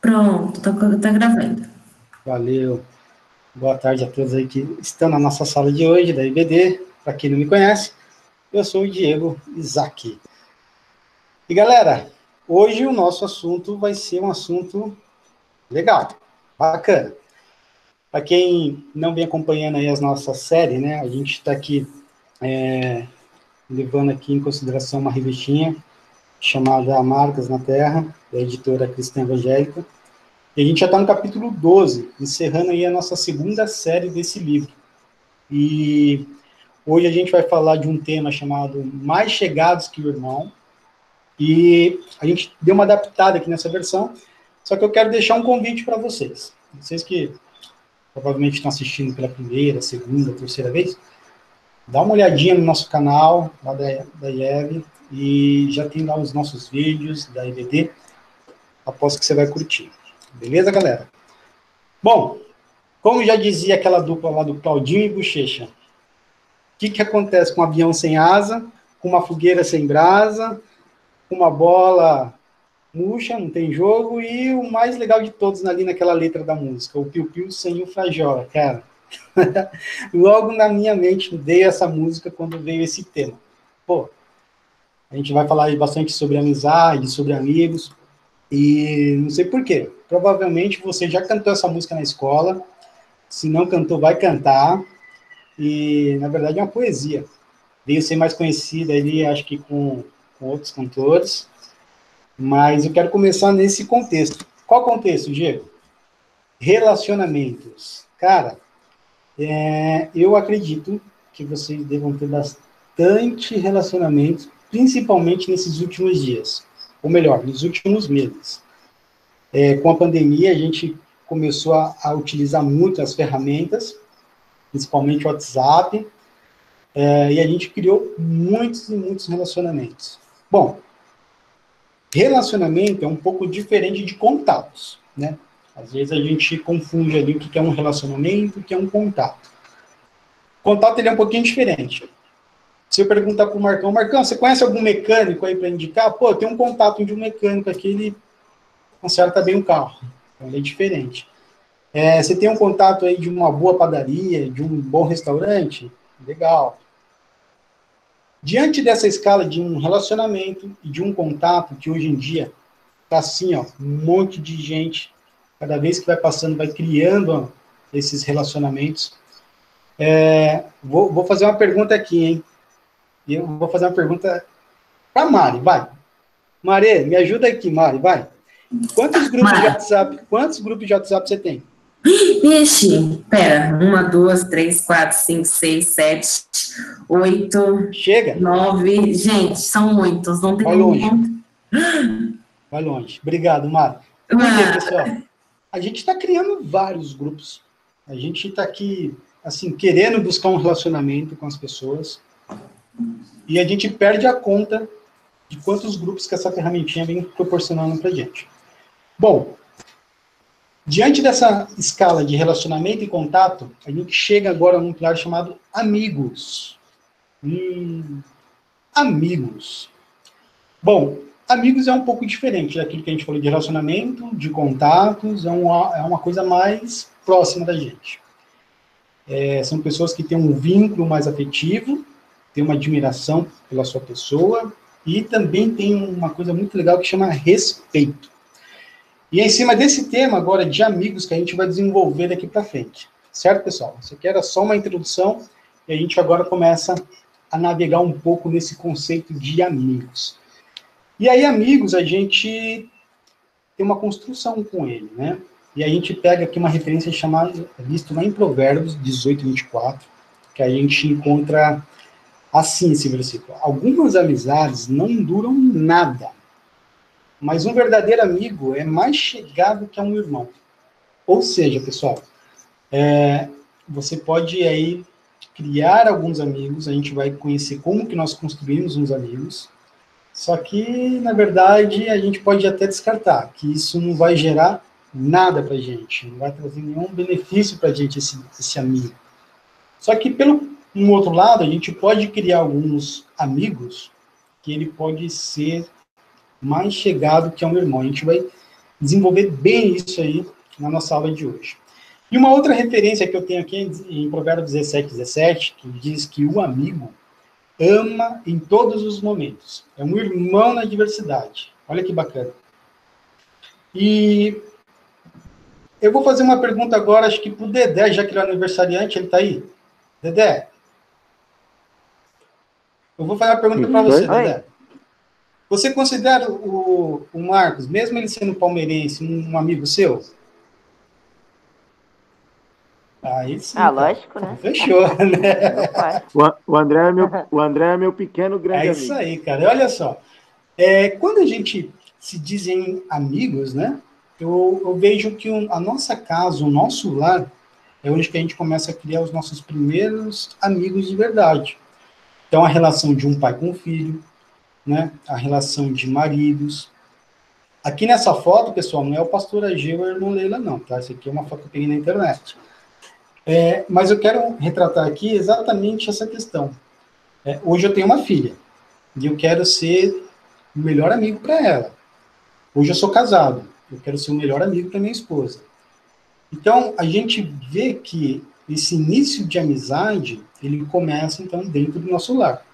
Pronto, tá gravando. Valeu. Boa tarde a todos aí que estão na nossa sala de hoje, da IBD. Para quem não me conhece, eu sou o Diego Isaac. E galera, hoje o nosso assunto vai ser um assunto legal, bacana. Para quem não vem acompanhando aí as nossas séries, né, a gente está aqui levando aqui em consideração uma revistinha chamada Marcas na Terra, da editora Cristã Evangélica. E a gente já está no capítulo 12, encerrando aí a nossa segunda série desse livro. E hoje a gente vai falar de um tema chamado Mais Chegados que o Irmão. E a gente deu uma adaptada aqui nessa versão, só que eu quero deixar um convite para vocês. Vocês que provavelmente estão assistindo pela primeira, segunda, terceira vez, dá uma olhadinha no nosso canal, lá da IEV, e já tem lá os nossos vídeos da IBD. Aposto que você vai curtir. Beleza, galera? Bom, como já dizia aquela dupla lá do Claudinho e Bochecha, o que acontece com um avião sem asa, com uma fogueira sem brasa, com uma bola murcha, não tem jogo, e o mais legal de todos ali naquela letra da música, o piu-piu sem o frajola, cara. Logo na minha mente veio essa música quando veio esse tema. Pô, a gente vai falar bastante sobre amizade, sobre amigos, e não sei porquê. Provavelmente você já cantou essa música na escola, se não cantou, vai cantar, e na verdade é uma poesia. Veio ser mais conhecida ali, acho que com outros cantores, mas eu quero começar nesse contexto. Qual contexto, Diego? Relacionamentos. Cara, eu acredito que vocês devam ter bastante relacionamentos, principalmente nesses últimos dias, ou melhor, nos últimos meses. Com a pandemia, a gente começou a utilizar muito as ferramentas, principalmente o WhatsApp, e a gente criou muitos e muitos relacionamentos. Bom, relacionamento é um pouco diferente de contatos, né? Às vezes a gente confunde ali o que é um relacionamento e o que é um contato. Contato ele é um pouquinho diferente. Se eu perguntar para o Marcão, você conhece algum mecânico aí para indicar? Pô, tem um contato de um mecânico aqui, ele conserta bem o carro. Então ele é diferente. Você tem um contato aí de uma boa padaria, de um bom restaurante? Legal. Diante dessa escala de um relacionamento e de um contato, que hoje em dia está assim, ó, um monte de gente, cada vez que vai passando, vai criando ó, esses relacionamentos. Vou fazer uma pergunta aqui, hein? Eu vou fazer uma pergunta para Mari, vai. Mari, me ajuda aqui, Mari, vai. Quantos grupos de WhatsApp você tem? Ixi, pera. 1, 2, 3, 4, 5, 6, 7, 8. Chega. 9. Gente, são muitos, não tem Vai longe. um. Vai longe. Obrigado, Mari. Por quê, pessoal? A gente está criando vários grupos. A gente está aqui, assim, querendo buscar um relacionamento com as pessoas. E a gente perde a conta de quantos grupos que essa ferramentinha vem proporcionando para a gente. Bom, diante dessa escala de relacionamento e contato, a gente chega agora num pilar chamado amigos. Amigos. Bom, amigos é um pouco diferente daquilo que a gente falou de relacionamento, de contatos, é uma coisa mais próxima da gente. São pessoas que têm um vínculo mais afetivo, têm uma admiração pela sua pessoa, e também tem uma coisa muito legal que chama respeito. E é em cima desse tema agora de amigos que a gente vai desenvolver daqui para frente. Certo, pessoal? Isso aqui era só uma introdução e a gente agora começa a navegar um pouco nesse conceito de amigos. E aí, amigos, a gente tem uma construção com ele, né? E a gente pega aqui uma referência chamada, visto lá em Provérbios 18, 24, que a gente encontra assim esse versículo. Algumas amizades não duram nada, mas um verdadeiro amigo é mais chegado que um irmão. Ou seja, pessoal, você pode aí criar alguns amigos, a gente vai conhecer como que nós construímos uns amigos, só que, na verdade, a gente pode até descartar, que isso não vai gerar nada para a gente, não vai trazer nenhum benefício para a gente esse amigo. Só que, pelo um outro lado, a gente pode criar alguns amigos que ele pode ser mais chegado que um irmão. A gente vai desenvolver bem isso aí na nossa aula de hoje. E uma outra referência que eu tenho aqui em Provérbios 17, que diz que o amigo ama em todos os momentos. É um irmão na diversidade. Olha que bacana. E eu vou fazer uma pergunta agora, acho que para o Dedé, já que ele é aniversariante, ele está aí. Dedé, eu vou fazer uma pergunta para você, Dedé. Você considera o Marcos, mesmo ele sendo palmeirense, um amigo seu? Aí sim. Lógico, né? Fechou, né? O André é meu pequeno grande amigo. É isso aí, cara. Olha só. Quando a gente se dizem amigos, né? Eu vejo que a nossa casa, o nosso lar, é onde que a gente começa a criar os nossos primeiros amigos de verdade. Então, a relação de um pai com o filho, né? A relação de maridos. Aqui nessa foto, pessoal, não é o pastor Ageu e a irmã Leila, não, tá? Essa aqui é uma foto que eu peguei na internet. Mas eu quero retratar aqui exatamente essa questão. Hoje eu tenho uma filha, e eu quero ser o melhor amigo para ela. Hoje eu sou casado, eu quero ser o melhor amigo para minha esposa. Então, a gente vê que esse início de amizade, ele começa, então, dentro do nosso lar.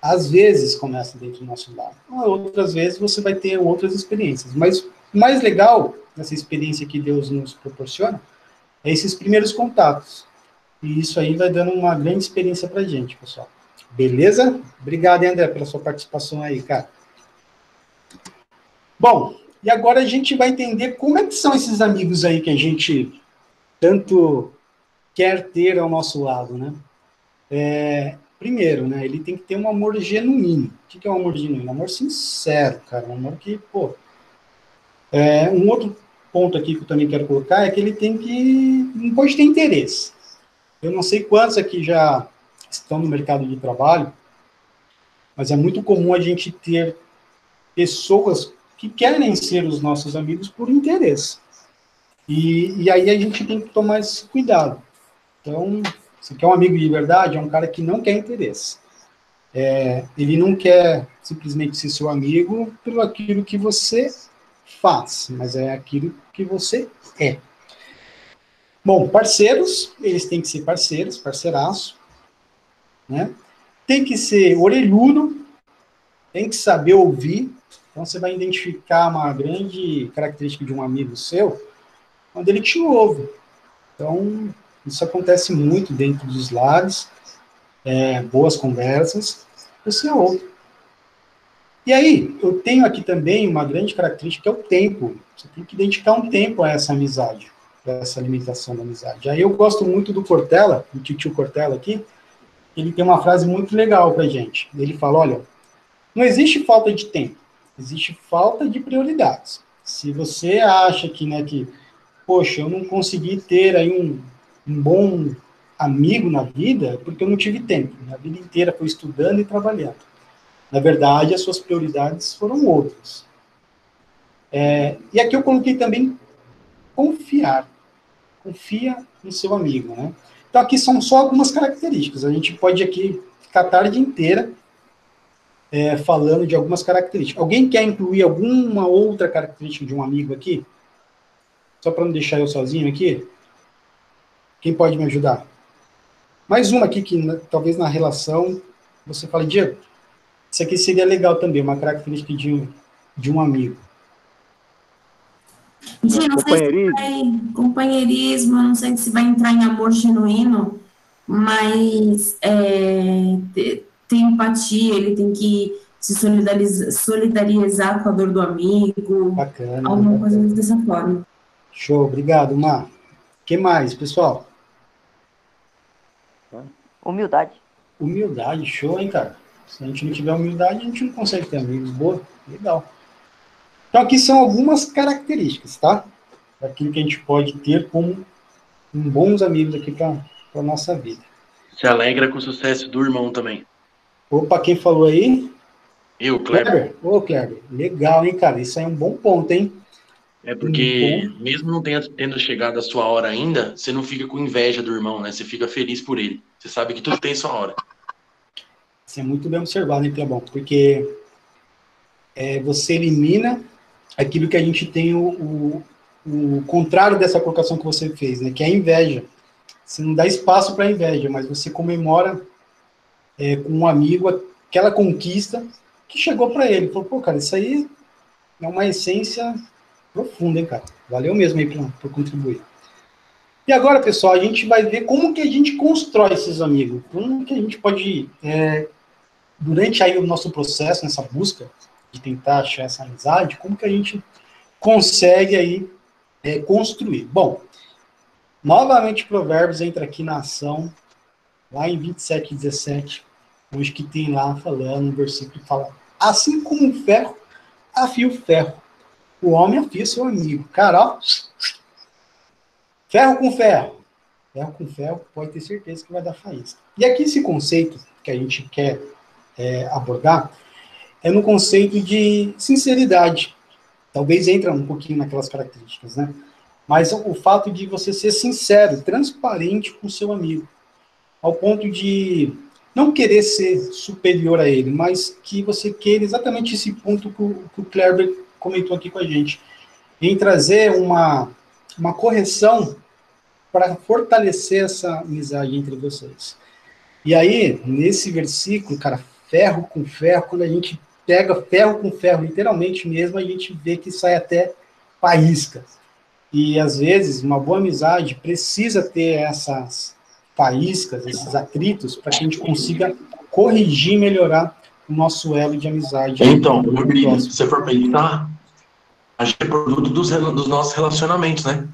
Às vezes começa dentro do nosso lar. Outras vezes você vai ter outras experiências. Mas o mais legal dessa experiência que Deus nos proporciona é esses primeiros contatos. E isso aí vai dando uma grande experiência pra gente, pessoal. Beleza? Obrigado, André, pela sua participação aí, cara. Bom, e agora a gente vai entender como é que são esses amigos aí que a gente tanto quer ter ao nosso lado, né? Primeiro, né, ele tem que ter um amor genuíno. O que é um amor genuíno? Um amor sincero, cara. Um amor que, um outro ponto aqui que eu também quero colocar é que ele não pode ter interesse. Eu não sei quantos aqui já estão no mercado de trabalho, mas é muito comum a gente ter pessoas que querem ser os nossos amigos por interesse. E aí a gente tem que tomar esse cuidado. Então, se quer um amigo de verdade, é um cara que não quer interesse. Ele não quer simplesmente ser seu amigo pelo aquilo que você faz, mas é aquilo que você é. Bom, parceiros, eles têm que ser parceiros, parceiraço, né? Tem que ser orelhudo, tem que saber ouvir. Então, você vai identificar uma grande característica de um amigo seu quando ele te ouve. Então, isso acontece muito dentro dos lares, boas conversas, você ouve. E aí, eu tenho aqui também uma grande característica, que é o tempo. Você tem que dedicar um tempo a essa amizade, a essa alimentação da amizade. Aí eu gosto muito do Cortella, do tio Cortella aqui, ele tem uma frase muito legal pra gente. Ele fala, olha, não existe falta de tempo, existe falta de prioridades. Se você acha que poxa, eu não consegui ter aí um bom amigo na vida, porque eu não tive tempo. A vida inteira foi estudando e trabalhando. Na verdade, as suas prioridades foram outras. E aqui eu coloquei também confiar. Confia no seu amigo, né? Então, aqui são só algumas características. A gente pode aqui ficar a tarde inteira falando de algumas características. Alguém quer incluir alguma outra característica de um amigo aqui? Só para não deixar eu sozinho aqui? Quem pode me ajudar? Mais uma aqui que talvez na relação você fale, Diego, isso aqui seria legal também, uma característica de um amigo. Companheirismo, não sei se vai entrar em amor genuíno, mas tem empatia, ele tem que se solidarizar com a dor do amigo. Bacana. Alguma coisa dessa forma. Show, obrigado, Mar. O que mais, pessoal? Humildade. Humildade, show, hein, cara? Se a gente não tiver humildade, a gente não consegue ter amigos. Boa, legal. Então, aqui são algumas características, tá? Daquilo que a gente pode ter como bons amigos aqui para a nossa vida. Se alegra com o sucesso do irmão também. Opa, quem falou aí? Eu, Kleber. Ô, Kleber, legal, hein, cara? Isso aí é um bom ponto, hein? É porque, mesmo não tendo chegado a sua hora ainda, você não fica com inveja do irmão, né? Você fica feliz por ele. Você sabe que tudo tem sua hora. Isso é muito bem observado, hein, Clebão? Porque você elimina aquilo que a gente tem o contrário dessa colocação que você fez, né? Que é a inveja. Você não dá espaço para a inveja, mas você comemora com um amigo aquela conquista que chegou para ele. Falou, pô, cara, isso aí é uma essência profunda, hein, cara? Valeu mesmo aí por contribuir. E agora, pessoal, a gente vai ver como que a gente constrói esses amigos. Como que a gente pode, durante aí o nosso processo, nessa busca de tentar achar essa amizade, como que a gente consegue aí construir. Bom, novamente Provérbios entra aqui na ação, lá em 27:17, onde que tem lá falando, um versículo que fala, assim como o ferro afia o ferro, o homem afia seu amigo. Cara, ó, ferro com ferro, pode ter certeza que vai dar faísca. E aqui esse conceito que a gente quer abordar é no conceito de sinceridade. Talvez entra um pouquinho naquelas características, né? Mas o fato de você ser sincero, transparente com o seu amigo, ao ponto de não querer ser superior a ele, mas que você queira exatamente esse ponto que o Kleber comentou aqui com a gente, em trazer uma correção para fortalecer essa amizade entre vocês. E aí, nesse versículo, cara, ferro com ferro, quando a gente pega ferro com ferro, literalmente mesmo, a gente vê que sai até faísca. E, às vezes, uma boa amizade precisa ter essas faíscas, esses atritos, para que a gente consiga corrigir e melhorar o nosso elo de amizade. Então, meu querido, se você for pensar, a gente é produto dos nossos relacionamentos, né?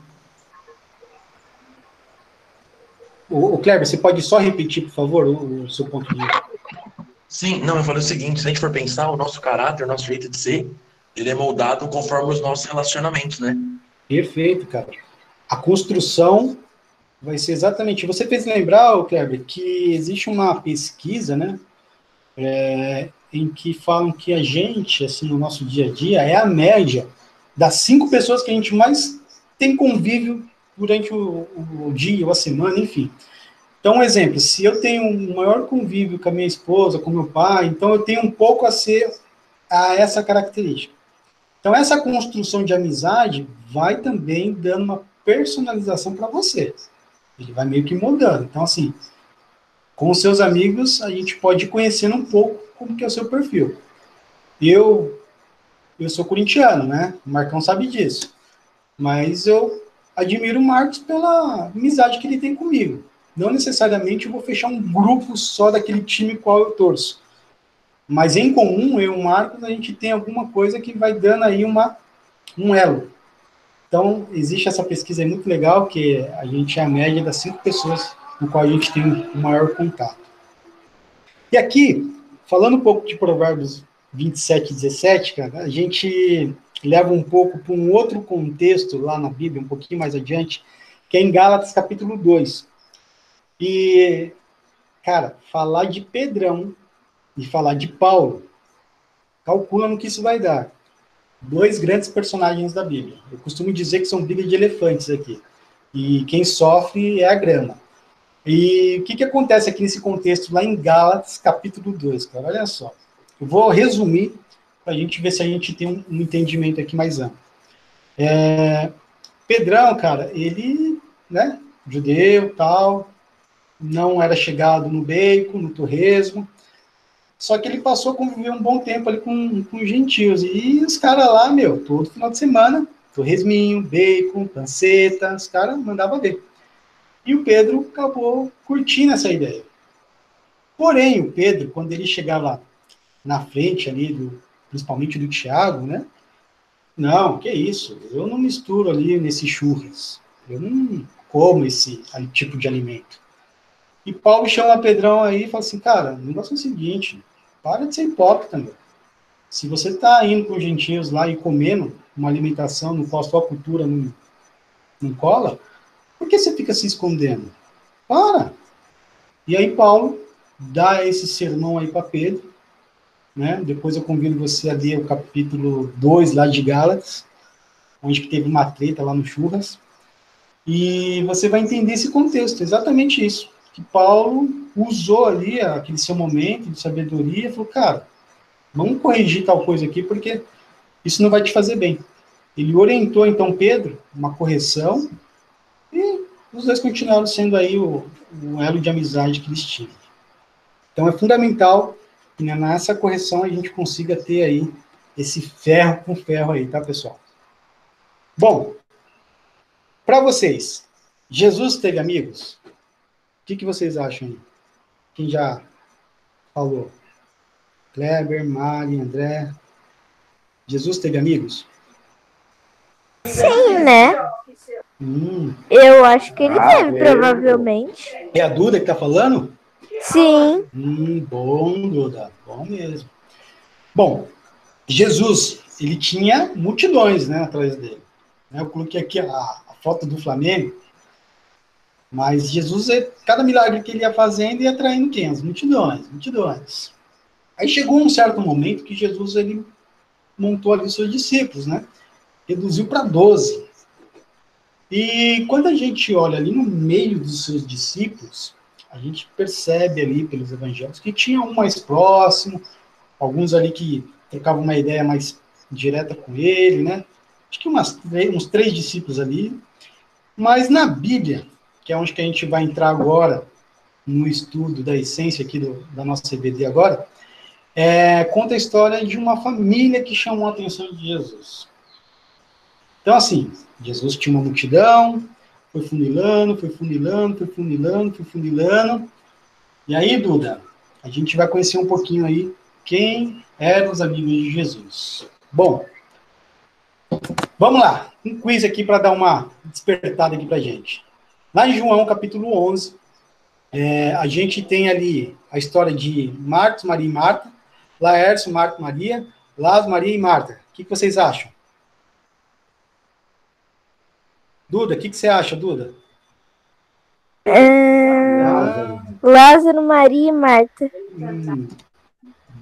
O Kleber, você pode só repetir, por favor, o seu ponto de vista? Sim, não, eu falei o seguinte, se a gente for pensar, o nosso caráter, o nosso jeito de ser, ele é moldado conforme os nossos relacionamentos, né? Perfeito, cara. A construção vai ser exatamente... Você fez lembrar, Kleber, que existe uma pesquisa, né, em que falam que a gente, assim, no nosso dia a dia, é a média das 5 pessoas que a gente mais tem convívio durante o dia, ou a semana, enfim. Então, um exemplo, se eu tenho um maior convívio com a minha esposa, com meu pai, então eu tenho um pouco a essa característica. Então, essa construção de amizade vai também dando uma personalização para você. Ele vai meio que moldando. Então, assim, com os seus amigos, a gente pode ir conhecendo um pouco como que é o seu perfil. Eu sou corintiano, né? O Marcão sabe disso. Mas eu admiro o Marcos pela amizade que ele tem comigo. Não necessariamente eu vou fechar um grupo só daquele time qual eu torço. Mas em comum, eu e o Marcos, a gente tem alguma coisa que vai dando aí um elo. Então, existe essa pesquisa aí muito legal, que a gente é a média das 5 pessoas com qual a gente tem o maior contato. E aqui, falando um pouco de Provérbios 27:17, cara, a gente leva um pouco para um outro contexto lá na Bíblia, um pouquinho mais adiante, que é em Gálatas capítulo 2. E, cara, falar de Pedrão e falar de Paulo, calcula no que isso vai dar. 2 grandes personagens da Bíblia. Eu costumo dizer que são briga de elefantes aqui. E quem sofre é a grama. E o que acontece aqui nesse contexto, lá em Gálatas, capítulo 2, cara? Olha só. Eu vou resumir para a gente ver se a gente tem um entendimento aqui mais amplo. Pedrão, cara, ele, né, judeu, tal, não era chegado no bacon, no torresmo, só que ele passou a conviver um bom tempo ali com gentios, e os caras lá, meu, todo final de semana, torresminho, bacon, panceta, os caras mandavam ver. E o Pedro acabou curtindo essa ideia. Porém, o Pedro, quando ele chegava na frente ali, principalmente do Tiago, né, não, que isso, eu não misturo ali nesse churras, eu não como esse tipo de alimento. E Paulo chama Pedrão aí e fala assim, cara, o negócio é o seguinte, para de ser hipócrita, meu. Se você está indo com os gentios lá e comendo uma alimentação no qual a sua cultura não cola, por que você fica se escondendo? Para! E aí Paulo dá esse sermão aí para Pedro, né? Depois eu convido você a ler o capítulo 2 lá de Gálatas, onde teve uma treta lá no Churras, e você vai entender esse contexto, exatamente isso, que Paulo usou ali aquele seu momento de sabedoria e falou, cara, vamos corrigir tal coisa aqui, porque isso não vai te fazer bem. ele orientou, então, Pedro, uma correção, e os dois continuaram sendo aí o elo de amizade que eles tinham. Então, é fundamental que nessa correção a gente consiga ter aí esse ferro com ferro aí, tá, pessoal? Bom, para vocês, Jesus teve amigos? O que vocês acham aí? Quem já falou? Kleber, Mari, André. Jesus teve amigos? Sim, né? Eu acho que ele teve, provavelmente. É a Duda que tá falando? Sim. Bom, Duda. Bom mesmo. Bom, Jesus, ele tinha multidões, né, atrás dele. Eu coloquei aqui a foto do Flamengo, mas Jesus, cada milagre que ele ia fazendo, ia atraindo quem? As multidões. Aí chegou um certo momento que Jesus, ele montou ali os seus discípulos, né? Reduziu para 12. E quando a gente olha ali no meio dos seus discípulos, a gente percebe ali pelos evangelhos que tinha um mais próximo, alguns ali que trocavam uma ideia mais direta com ele, né? Acho que uns 3 discípulos ali. Mas na Bíblia, que é onde que a gente vai entrar agora, no estudo da essência aqui da nossa EBD agora, conta a história de uma família que chamou a atenção de Jesus. Então, assim, Jesus tinha uma multidão, foi funilando, e aí, Duda, a gente vai conhecer um pouquinho aí quem eram os amigos de Jesus. Bom, vamos lá, um quiz aqui para dar uma despertada aqui pra gente. Lá em João, capítulo 11, a gente tem ali a história de Marcos, Maria e Marta, Laércio, Marta, Maria, Lázaro, Maria e Marta. O que vocês acham? Duda, o que você acha, Duda? Lázaro, Maria e Marta.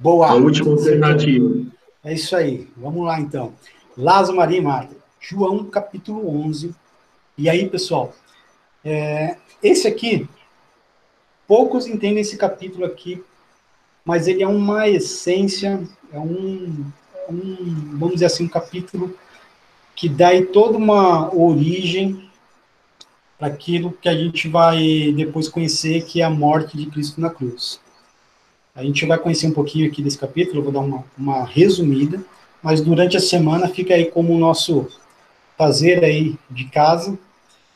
Boa. A última alternativa. É isso aí. Vamos lá, então. Lázaro, Maria e Marta. João, capítulo 11. E aí, pessoal, esse aqui, poucos entendem esse capítulo aqui, mas ele é uma essência, vamos dizer assim, um capítulo que dá aí toda uma origem para aquilo que a gente vai depois conhecer, que é a morte de Cristo na cruz. A gente vai conhecer um pouquinho aqui desse capítulo, eu vou dar uma resumida, mas durante a semana fica aí como o nosso fazer aí de casa.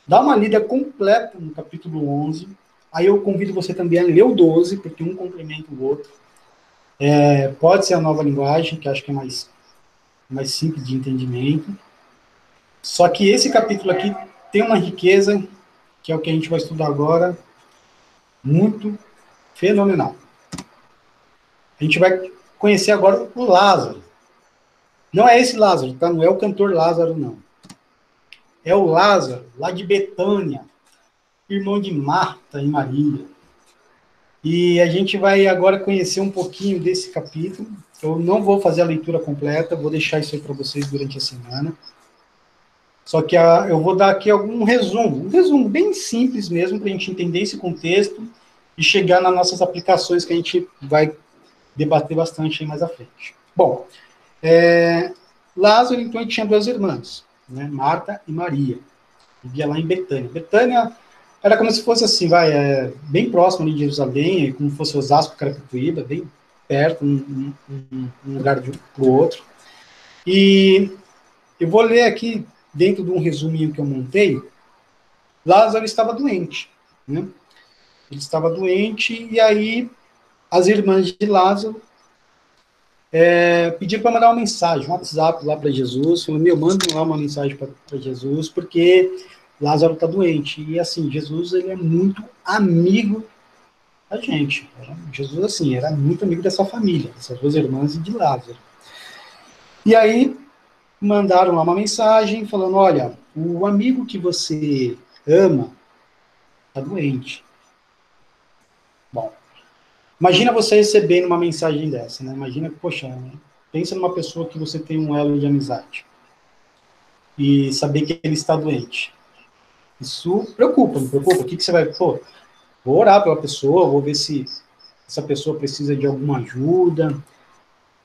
Dá uma lida completa no capítulo 11, aí eu convido você também a ler o 12, porque um complementa o outro. Pode ser a nova linguagem, que acho que é mais simples de entendimento. Só que esse capítulo aqui tem uma riqueza, que é o que a gente vai estudar agora, muito fenomenal. A gente vai conhecer agora o Lázaro. Não é esse Lázaro, tá? Não é o cantor Lázaro, não. É o Lázaro, lá de Betânia, irmão de Marta e Maria. E a gente vai agora conhecer um pouquinho desse capítulo. Eu não vou fazer a leitura completa, vou deixar isso aí para vocês durante a semana. Só que eu vou dar aqui um resumo bem simples mesmo, para a gente entender esse contexto e chegar nas nossas aplicações que a gente vai debater bastante aí mais à frente. Bom, Lázaro, então, ele tinha 2 irmãs, né, Marta e Maria. Vivia lá em Betânia. Betânia era como se fosse assim, bem próximo ali de Jerusalém, como se fosse Osasco, Carapicuíba, bem perto, um lugar para o outro. E eu vou ler aqui, dentro de um resuminho que eu montei, Lázaro estava doente, né? Ele estava doente, e aí as irmãs de Lázaro pediram para mandar uma mensagem, um WhatsApp lá para Jesus, falou, mandem lá uma mensagem para Jesus, porque Lázaro está doente. E assim, Jesus, ele é muito amigo da gente. Jesus, assim, era muito amigo dessa família, dessas 2 irmãs e de Lázaro. E aí, mandaram lá uma mensagem falando, olha, o amigo que você ama está doente. Bom, imagina você recebendo uma mensagem dessa, né? Imagina, poxa, pensa numa pessoa que você tem um elo de amizade e saber que ele está doente. Isso preocupa, me preocupa. O que você vai... vou orar pela pessoa, vou ver se essa pessoa precisa de alguma ajuda,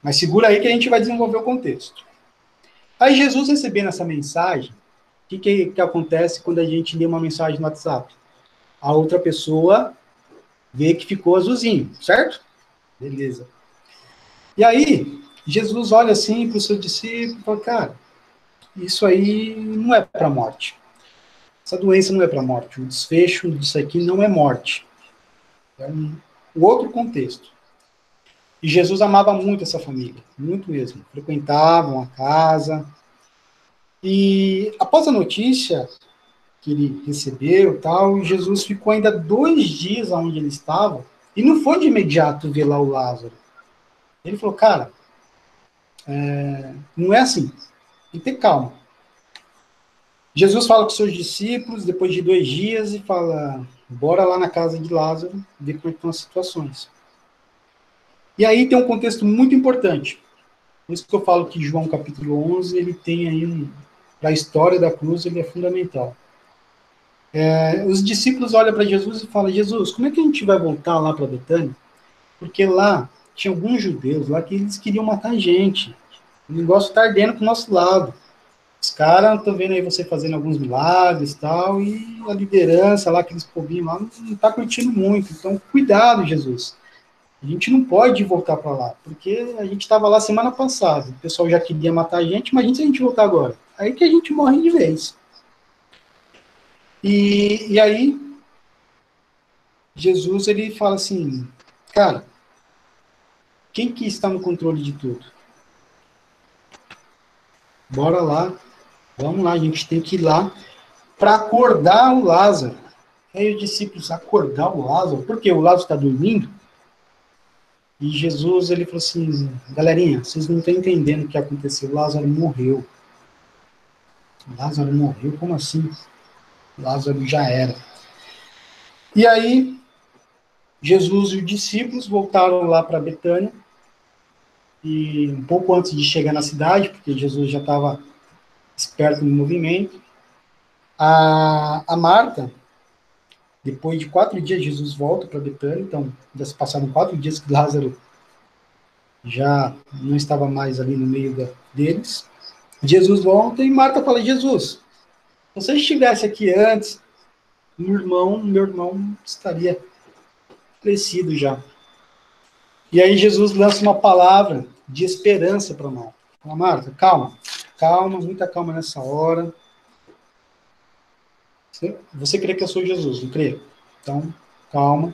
mas segura aí que a gente vai desenvolver o contexto. Aí Jesus recebendo essa mensagem, o que acontece quando a gente lê uma mensagem no WhatsApp? A outra pessoa vê que ficou azulzinho, certo? Beleza. E aí, Jesus olha assim para o seu discípulo e fala, cara, isso aí não é para a morte. Essa doença não é para a morte. O desfecho disso aqui não é morte. É um outro contexto. E Jesus amava muito essa família, muito mesmo. Frequentavam a casa. E após a notícia que ele recebeu, tal, Jesus ficou ainda 2 dias onde ele estava e não foi de imediato ver lá o Lázaro. Ele falou, cara, não é assim. Tem que ter calma. Jesus fala com seus discípulos depois de 2 dias e fala, bora lá na casa de Lázaro ver como estão as situações. E aí tem um contexto muito importante. Por isso que eu falo que João capítulo 11, ele tem aí, para a história da cruz, ele é fundamental. Os discípulos olham para Jesus e falam, Jesus, como é que a gente vai voltar lá para Betânia? Porque lá tinha alguns judeus lá que eles queriam matar a gente. O negócio está ardendo para o nosso lado. Os caras estão vendo aí você fazendo alguns milagres e tal, e a liderança lá, aqueles povinhos lá, não está curtindo muito. Então, cuidado, Jesus. A gente não pode voltar para lá, porque a gente estava lá semana passada. O pessoal já queria matar a gente, imagina se a gente voltar agora. Aí que a gente morre de vez. E aí, Jesus, ele fala assim, cara, quem que está no controle de tudo? Bora lá, vamos lá, a gente tem que ir lá para acordar o Lázaro. Aí os discípulos, acordar o Lázaro? Por quê? O Lázaro está dormindo? E Jesus, ele falou assim, galerinha, vocês não estão entendendo o que aconteceu, Lázaro morreu. Lázaro morreu? Como assim? Lázaro já era. E aí, Jesus e os discípulos voltaram lá para Betânia, e um pouco antes de chegar na cidade, porque Jesus já estava esperto no movimento, a Marta, depois de 4 dias, Jesus volta para Betânia, então já se passaram 4 dias que Lázaro já não estava mais ali no meio deles. Jesus volta e Marta fala, Jesus, se você estivesse aqui antes, meu irmão estaria crescido já. E aí Jesus lança uma palavra de esperança para Marta. Fala, Marta, calma, muita calma nessa hora. Você crê que eu sou Jesus, não crê? Então, calma.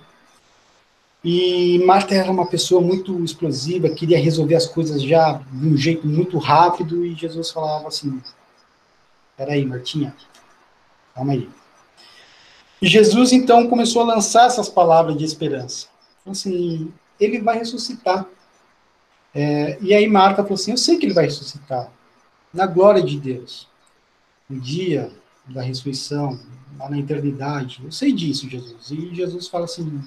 E Marta era uma pessoa muito explosiva, queria resolver as coisas já de um jeito muito rápido, e Jesus falava assim, peraí, Martinha, calma aí. E Jesus, então, começou a lançar essas palavras de esperança. Assim, ele vai ressuscitar. E aí Marta falou assim, eu sei que ele vai ressuscitar, na glória de Deus, no dia da ressurreição, lá na eternidade, eu sei disso, Jesus. E Jesus fala assim,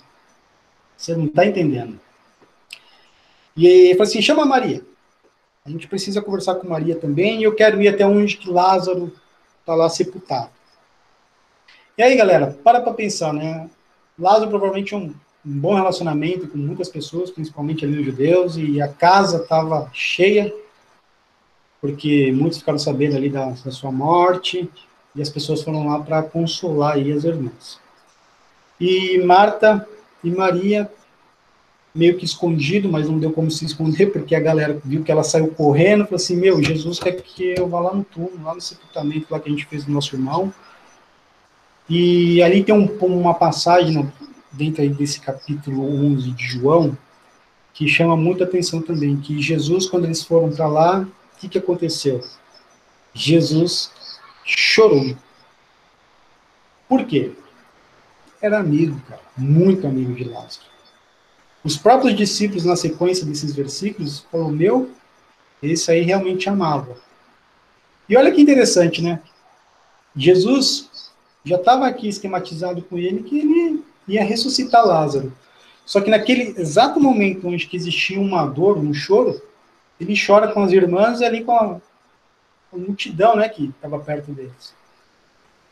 você não está entendendo. E ele fala assim, chama a Maria, a gente precisa conversar com Maria também, e eu quero ir até onde que Lázaro está lá sepultado. E aí, galera, para pensar, né? Lázaro provavelmente tinha um bom relacionamento com muitas pessoas, principalmente ali os judeus, e a casa estava cheia, porque muitos ficaram sabendo ali da sua morte, e as pessoas foram lá para consolar aí as irmãs. E Marta e Maria, meio que escondido, mas não deu como se esconder, porque a galera viu que ela saiu correndo, falou assim, Jesus quer que eu vá lá no túmulo, lá no sepultamento lá que a gente fez do nosso irmão. E ali tem uma passagem dentro aí desse capítulo 11 de João, que chama muita atenção também, que Jesus, quando eles foram para lá, o que aconteceu? Jesus chorou. Por quê? Era amigo, cara, muito amigo de Lázaro. Os próprios discípulos, na sequência desses versículos, falaram, esse aí realmente amava. E olha que interessante, né? Jesus já estava aqui esquematizado com ele que ele ia ressuscitar Lázaro. Só que naquele exato momento onde que existia uma dor, um choro, ele chora com as irmãs e ali com a multidão, né, que estava perto deles.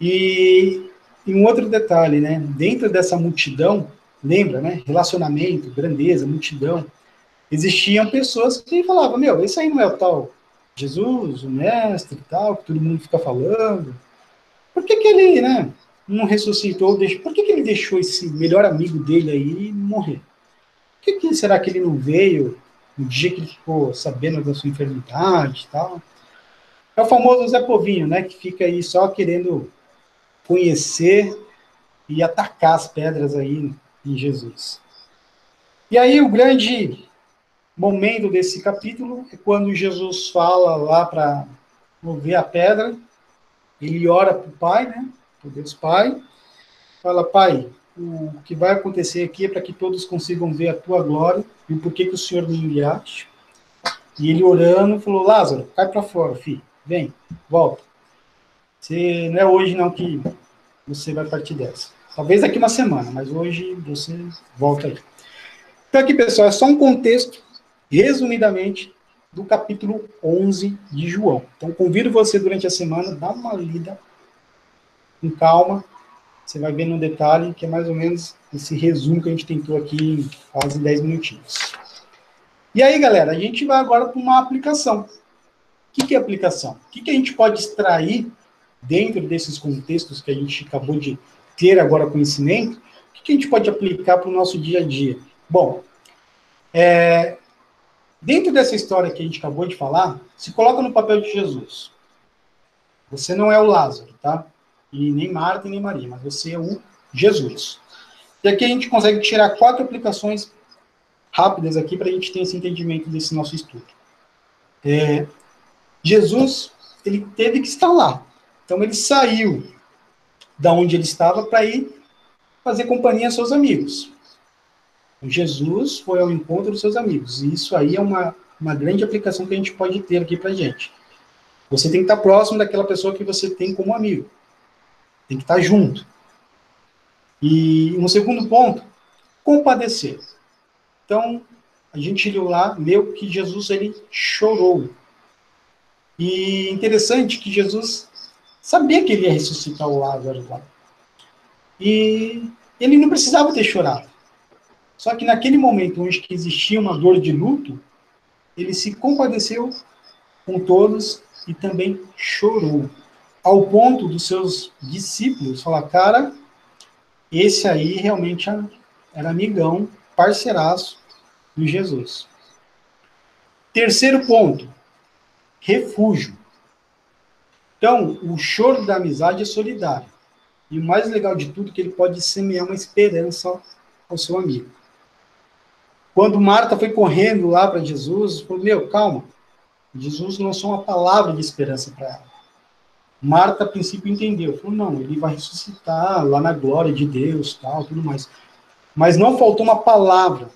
E um outro detalhe, né, dentro dessa multidão, lembra, né, relacionamento, grandeza, multidão, existiam pessoas que falavam, esse aí não é o tal Jesus, o mestre e tal, que todo mundo fica falando. Por que ele, né, não ressuscitou? Por que ele deixou esse melhor amigo dele aí morrer? Por que será que ele não veio no dia que ele ficou sabendo da sua enfermidade e tal? É o famoso Zé Povinho, né, que fica aí só querendo conhecer e atacar as pedras aí em Jesus. E aí o grande momento desse capítulo é quando Jesus fala lá para mover a pedra, ele ora para o Pai, né, para Deus Pai, fala: Pai, o que vai acontecer aqui é para que todos consigam ver a tua glória e o porquê que o Senhor me enviaste. E ele orando falou: Lázaro, cai para fora, filho, vem, volta. Você, não é hoje não que você vai partir dessa. Talvez daqui uma semana, mas hoje você volta aí. Então aqui, pessoal, é só um contexto, resumidamente, do capítulo 11 de João. Então convido você durante a semana, dá uma lida com calma, você vai ver no detalhe, que é mais ou menos esse resumo que a gente tentou aqui em quase 10 minutinhos. E aí, galera, a gente vai agora para uma aplicação. O que é aplicação? O que a gente pode extrair dentro desses contextos que a gente acabou de ter agora conhecimento? O que a gente pode aplicar para o nosso dia a dia? Bom, dentro dessa história que a gente acabou de falar, se coloca no papel de Jesus. Você não é o Lázaro, tá? E nem Marta e nem Maria, mas você é o Jesus. E aqui a gente consegue tirar 4 aplicações rápidas aqui para a gente ter esse entendimento desse nosso estudo. Jesus, ele teve que estar lá. Então ele saiu da onde ele estava para ir fazer companhia aos seus amigos. Jesus foi ao encontro dos seus amigos. E isso aí é uma grande aplicação que a gente pode ter aqui para a gente. Você tem que estar próximo daquela pessoa que você tem como amigo. Tem que estar junto. E um segundo ponto, compadecer. Então, a gente leu que Jesus, ele chorou. E interessante que Jesus sabia que ele ia ressuscitar o Lázaro lá. E ele não precisava ter chorado. Só que naquele momento onde que existia uma dor de luto, ele se compadeceu com todos e também chorou. Ao ponto dos seus discípulos falar: cara, esse aí realmente era amigão, parceiraço de Jesus. Terceiro ponto, refúgio. Então, o choro da amizade é solidário. E o mais legal de tudo é que ele pode semear uma esperança ao seu amigo. Quando Marta foi correndo lá para Jesus, falou: calma. Jesus lançou uma palavra de esperança para ela. Marta, a princípio, entendeu. Falou: não, ele vai ressuscitar lá na glória de Deus, tal, tudo mais. Mas não faltou uma palavra.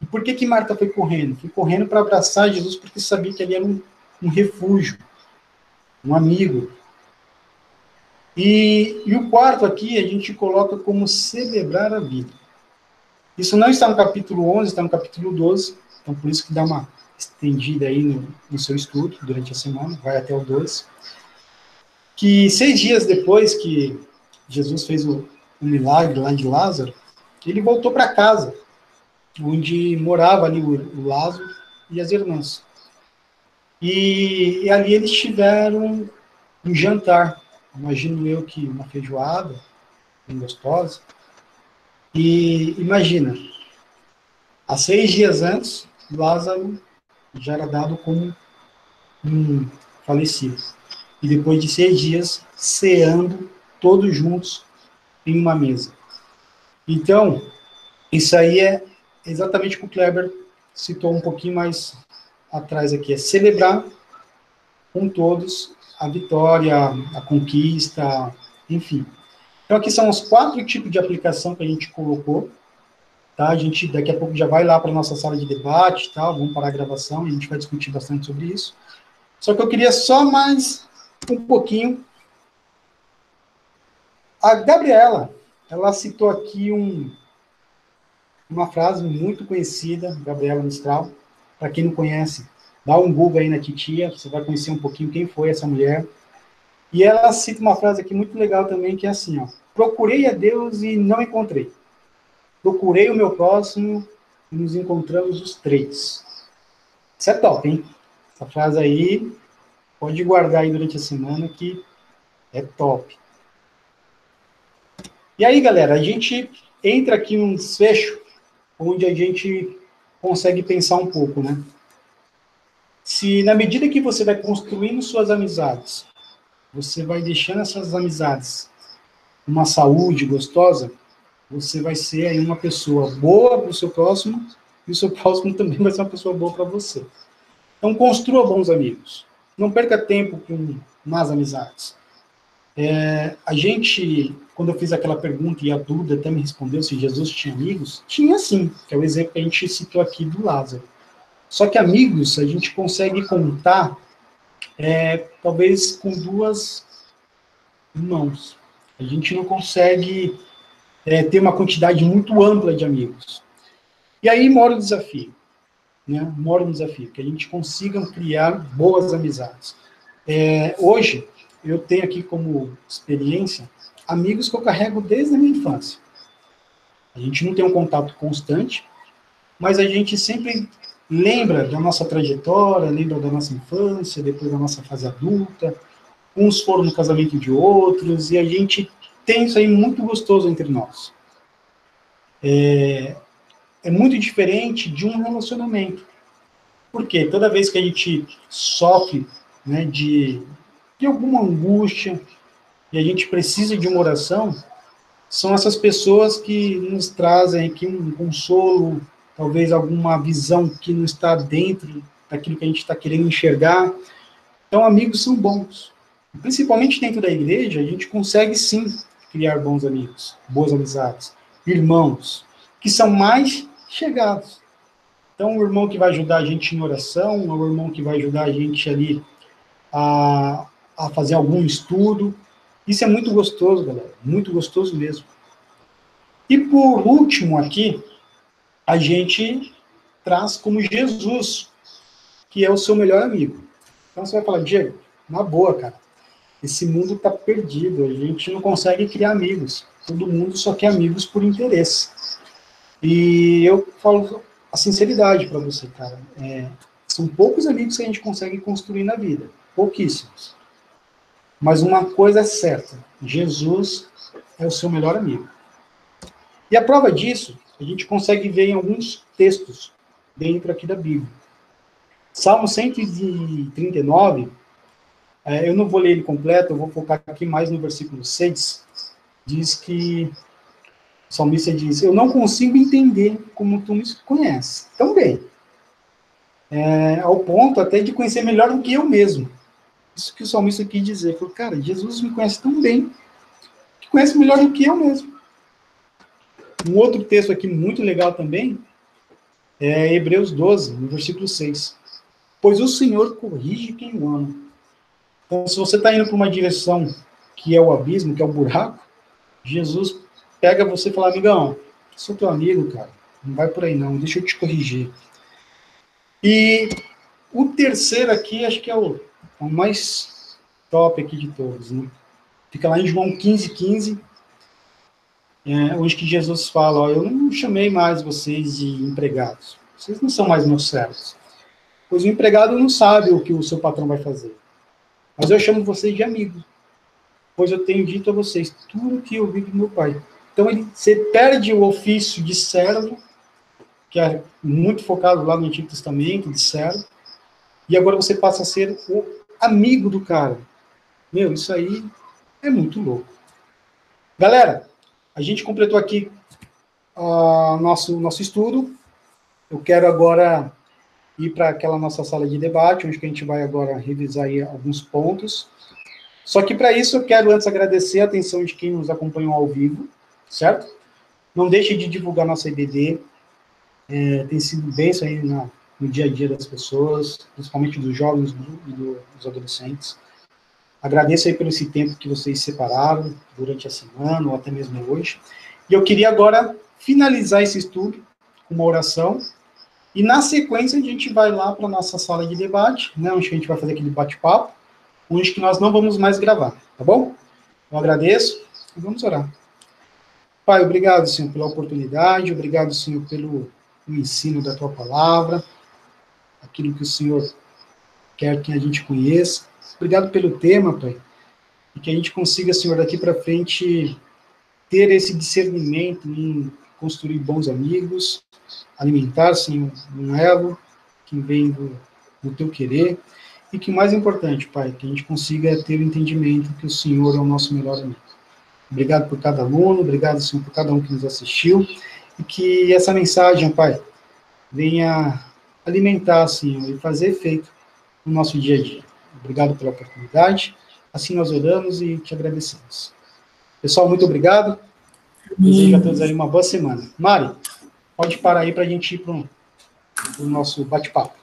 E por que Marta foi correndo? Foi correndo para abraçar Jesus, porque sabia que ele era um refúgio, um amigo. E o quarto aqui, a gente coloca como celebrar a vida. Isso não está no capítulo 11, está no capítulo 12, então por isso que dá uma estendida aí no seu estudo durante a semana, vai até o 12. Que 6 dias depois que Jesus fez o milagre lá de Lázaro, ele voltou para casa, onde morava ali o Lázaro e as irmãs. E ali eles tiveram um jantar, imagino eu que uma feijoada, bem gostosa. E imagina, há 6 dias antes, Lázaro já era dado como um falecido. E depois de 6 dias, ceando todos juntos em uma mesa. Então, isso aí é exatamente o que o Kleber citou um pouquinho mais atrás aqui, é celebrar com todos a vitória, a conquista, enfim. Então aqui são os 4 tipos de aplicação que a gente colocou, tá? A gente daqui a pouco já vai lá para a nossa sala de debate, tá? Vamos parar a gravação e a gente vai discutir bastante sobre isso. Só que eu queria só mais um pouquinho. A Gabriela, ela citou aqui uma frase muito conhecida, Gabriela Mistral. Para quem não conhece, dá um Google aí na titia, você vai conhecer um pouquinho quem foi essa mulher. E ela cita uma frase aqui muito legal também, que é assim, ó: procurei a Deus e não encontrei. Procurei o meu próximo e nos encontramos os 3. Isso é top, hein? Essa frase aí, pode guardar aí durante a semana, que é top. E aí, galera, a gente entra aqui num desfecho onde a gente consegue pensar um pouco, né? Se na medida que você vai construindo suas amizades, você vai deixando essas amizades uma saúde gostosa, você vai ser aí uma pessoa boa para o seu próximo, e o seu próximo também vai ser uma pessoa boa para você. Então, construa bons amigos. Não perca tempo com más amizades. A gente, quando eu fiz aquela pergunta, e a Duda até me respondeu se Jesus tinha amigos, tinha sim, que é o exemplo que a gente citou aqui do Lázaro. Só que amigos, a gente consegue contar, talvez, com 2 mãos. A gente não consegue ter uma quantidade muito ampla de amigos. E aí mora o desafio, né? Mora o desafio, que a gente consiga criar boas amizades. Hoje, eu tenho aqui como experiência amigos que eu carrego desde a minha infância. A gente não tem um contato constante, mas a gente sempre lembra da nossa trajetória, lembra da nossa infância, depois da nossa fase adulta. Uns foram no casamento de outros, e a gente tem isso aí muito gostoso entre nós. É muito diferente de um relacionamento. Porque toda vez que a gente sofre, né, de alguma angústia, e a gente precisa de uma oração, são essas pessoas que nos trazem aqui um consolo, talvez alguma visão que não está dentro daquilo que a gente está querendo enxergar. Então, amigos são bons. Principalmente dentro da igreja, a gente consegue sim criar bons amigos, boas amizades, irmãos, que são mais chegados. Então, o irmão que vai ajudar a gente em oração, o irmão que vai ajudar a gente ali a fazer algum estudo. Isso é muito gostoso, galera, muito gostoso mesmo. E por último aqui, a gente traz como Jesus, que é o seu melhor amigo. Então você vai falar, Diego, na boa, cara, esse mundo está perdido, a gente não consegue criar amigos. Todo mundo só quer amigos por interesse. E eu falo a sinceridade para você, cara. São poucos amigos que a gente consegue construir na vida. Pouquíssimos. Mas uma coisa é certa, Jesus é o seu melhor amigo. E a prova disso, a gente consegue ver em alguns textos dentro aqui da Bíblia. Salmo 139, eu não vou ler ele completo, eu vou focar aqui mais no versículo 6, diz que o salmista diz, eu não consigo entender como tu me conheces tão bem, ao ponto até de conhecer melhor do que eu mesmo. Isso que o salmista quis dizer. Ele falou, cara, Jesus me conhece tão bem, que conhece melhor do que eu mesmo. Um outro texto aqui muito legal também, é Hebreus 12, no versículo 6. Pois o Senhor corrige quem o ama. Então, se você está indo para uma direção que é o abismo, que é o buraco, Jesus pega você e fala, amigão, sou teu amigo, cara, não vai por aí não, deixa eu te corrigir. E o terceiro aqui, acho que é o mais top aqui de todos, né? Fica lá em João 15:15, onde que Jesus fala, ó, eu não chamei mais vocês de empregados, vocês não são mais meus servos, pois o empregado não sabe o que o seu patrão vai fazer, mas eu chamo vocês de amigos, pois eu tenho dito a vocês tudo o que eu vi do meu pai. Então você perde o ofício de servo, que é muito focado lá no Antigo Testamento, de servo, e agora você passa a ser o amigo do cara. Meu, isso aí é muito louco. Galera, a gente completou aqui nosso estudo. Eu quero agora ir para aquela nossa sala de debate, onde que a gente vai agora revisar aí alguns pontos. Só que para isso eu quero antes agradecer a atenção de quem nos acompanhou ao vivo, certo? Não deixe de divulgar nossa IBD. Tem sido bem isso aí no dia a dia das pessoas, principalmente dos jovens e dos adolescentes. Agradeço aí pelo esse tempo que vocês separaram durante a semana, ou até mesmo hoje. E eu queria agora finalizar esse estudo com uma oração, e na sequência a gente vai lá para a nossa sala de debate, né, onde a gente vai fazer aquele bate-papo, onde que nós não vamos mais gravar, tá bom? Eu agradeço e vamos orar. Pai, obrigado, Senhor, pela oportunidade, obrigado, Senhor, pelo ensino da Tua palavra, aquilo que o Senhor quer que a gente conheça. Obrigado pelo tema, Pai, e que a gente consiga, Senhor, daqui para frente, ter esse discernimento em construir bons amigos, alimentar, Senhor, um elo que vem do Teu querer, e que o mais importante, Pai, que a gente consiga ter o entendimento que o Senhor é o nosso melhor amigo. Obrigado por cada aluno, obrigado, Senhor, por cada um que nos assistiu, e que essa mensagem, Pai, venha alimentar, Senhor, e fazer efeito no nosso dia a dia. Obrigado pela oportunidade, assim nós oramos e te agradecemos. Pessoal, muito obrigado, desejo a todos aí uma boa semana. Mari, pode parar aí para a gente ir para o nosso bate-papo.